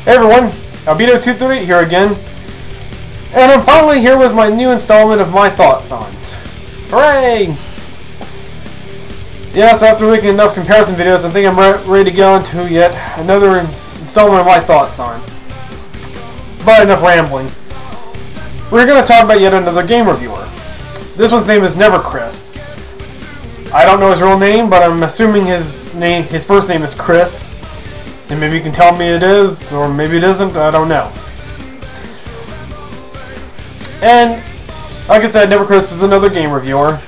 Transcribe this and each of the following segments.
Hey everyone, Albino238 here again, and I'm finally here with my new installment of my thoughts on. Hooray! Yes, after making enough comparison videos, I think I'm ready to go into yet another installment of my thoughts on. But enough rambling. We're going to talk about yet another game reviewer. This one's name is neverchris. I don't know his real name, but I'm assuming his first name is Chris. And maybe you can tell me it is, or maybe it isn't, I don't know. And, like I said, neverchris is another game reviewer.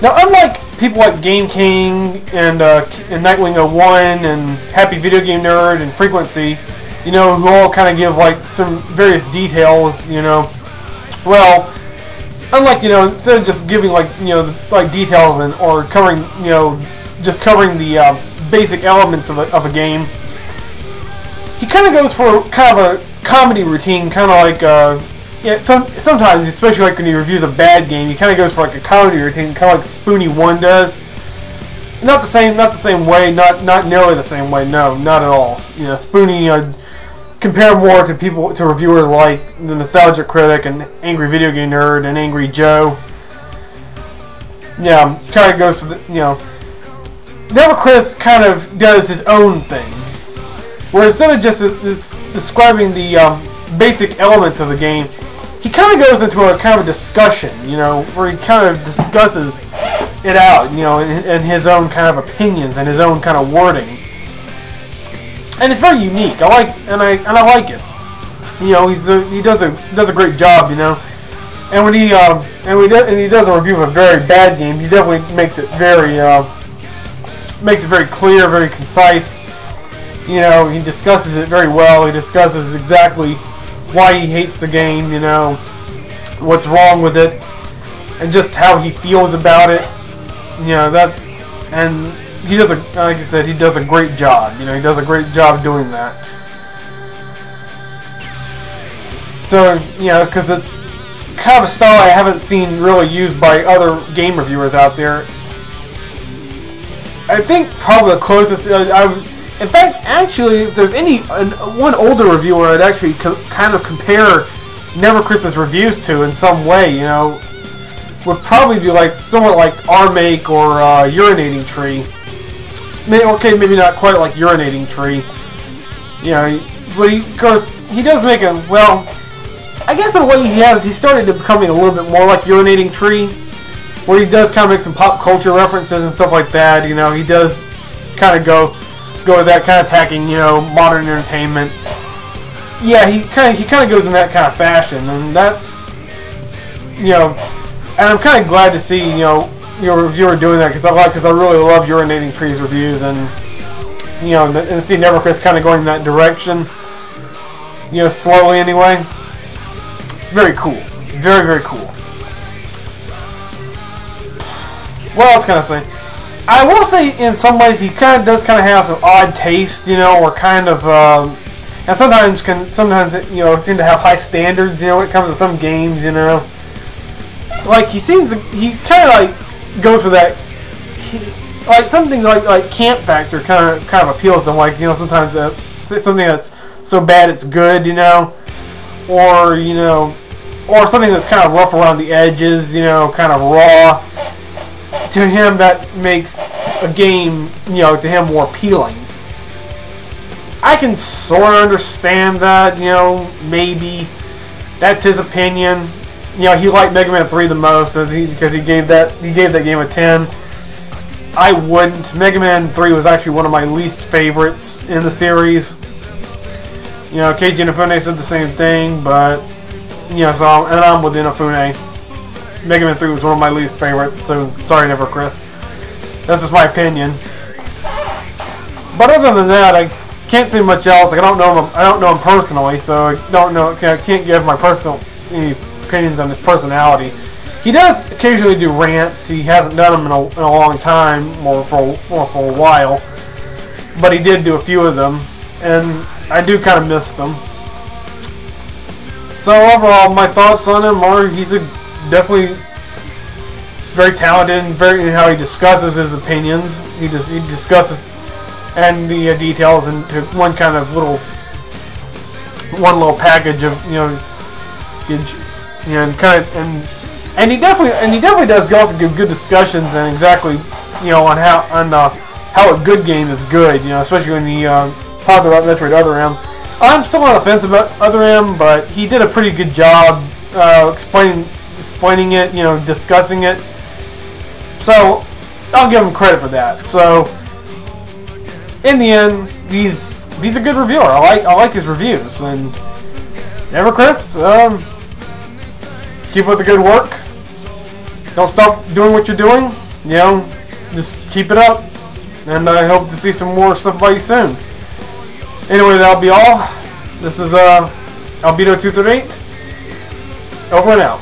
Now, unlike people like Game King and Nightwing 01 and Happy Video Game Nerd and Frequency, you know, who all kind of give like some various details, you know. Well, unlike, you know, instead of just giving like, you know, like details and or covering, you know, just covering the basic elements of a game, he kind of goes for kind of a comedy routine, kind of like yeah. Sometimes, especially like when he reviews a bad game, he kind of goes for like a comedy routine, kind of like Spoony 1 does. Not the same way, not nearly the same way. No, not at all. You know, Spoony compare more to reviewers like the Nostalgia Critic and Angry Video Game Nerd and Angry Joe. Yeah, kind of goes to the, you know, neverchris kind of does his own thing, where instead of just describing the basic elements of the game, he kind of goes into a kind of a discussion, you know, where he kind of discusses it out, you know, in his own kind of opinions and his own kind of wording. And it's very unique. I like it. You know, he does a great job, you know. And when he does a review of a very bad game, he definitely makes it very clear, very concise. You know, he discusses it very well. He discusses exactly why he hates the game, you know, what's wrong with it, and just how he feels about it. You know, and he does like I said, he does a great job. You know, he does a great job doing that. So, you know, because it's kind of a style I haven't seen really used by other game reviewers out there. I think probably the closest in fact, actually, if there's one older reviewer I'd actually kind of compare neverchris's reviews to in some way, you know, would probably be like somewhat like Armake or Urinating Tree. Okay, maybe not quite like Urinating Tree, you know, but he does make a, well, I guess in a way he started to becoming a little bit more like Urinating Tree, where he does kind of make some pop culture references and stuff like that. You know, he does kind of go with that kind of attacking, you know, modern entertainment. Yeah, he kind of goes in that kind of fashion, and that's, you know, and I'm kind of glad to see, you know, your reviewer doing that, because I really love Urinating Tree's reviews, and, you know, and see neverchris kind of going in that direction, you know, slowly anyway. Very cool, very cool. What else can I say? I will say, in some ways, he does have some odd taste, you know, or kind of, and sometimes you know, seem to have high standards, you know, when it comes to some games, you know. Like he kind of like goes for that, like something like camp factor kind of appeals to him. Like, you know, sometimes something that's so bad it's good, you know, or you know, or something that's kind of rough around the edges, you know, kind of raw. To him, that makes a game, you know, to him more appealing. I can sort of understand that, you know, maybe that's his opinion. You know, he liked Mega Man 3 the most because he gave that game a 10. I wouldn't. Mega Man 3 was actually one of my least favorites in the series. You know, Keiji Inafune said the same thing, but you know, so and I'm with Inafune. Mega Man 3 was one of my least favorites, so sorry, neverchris. That's just my opinion. But other than that, I can't say much else. Like, I don't know him personally, so I can't give my any opinions on his personality. He does occasionally do rants. He hasn't done them in a long time, or for a while. But he did do a few of them, and I do kind of miss them. So overall, my thoughts on him are he's definitely very talented and very in how he discusses his opinions. He discusses and the details into one kind of little one little package of and he definitely does also give good discussions and exactly on how a good game is good, especially when he talked about Metroid Other M. I'm still on the fence about Other M, but he did a pretty good job explaining it, discussing it. So I'll give him credit for that. So in the end, he's a good reviewer. I like his reviews. And neverchris, keep up the good work. Don't stop doing what you're doing. Just keep it up. And I hope to see some more stuff by you soon. Anyway, that'll be all. This is Albedo238. Over and out.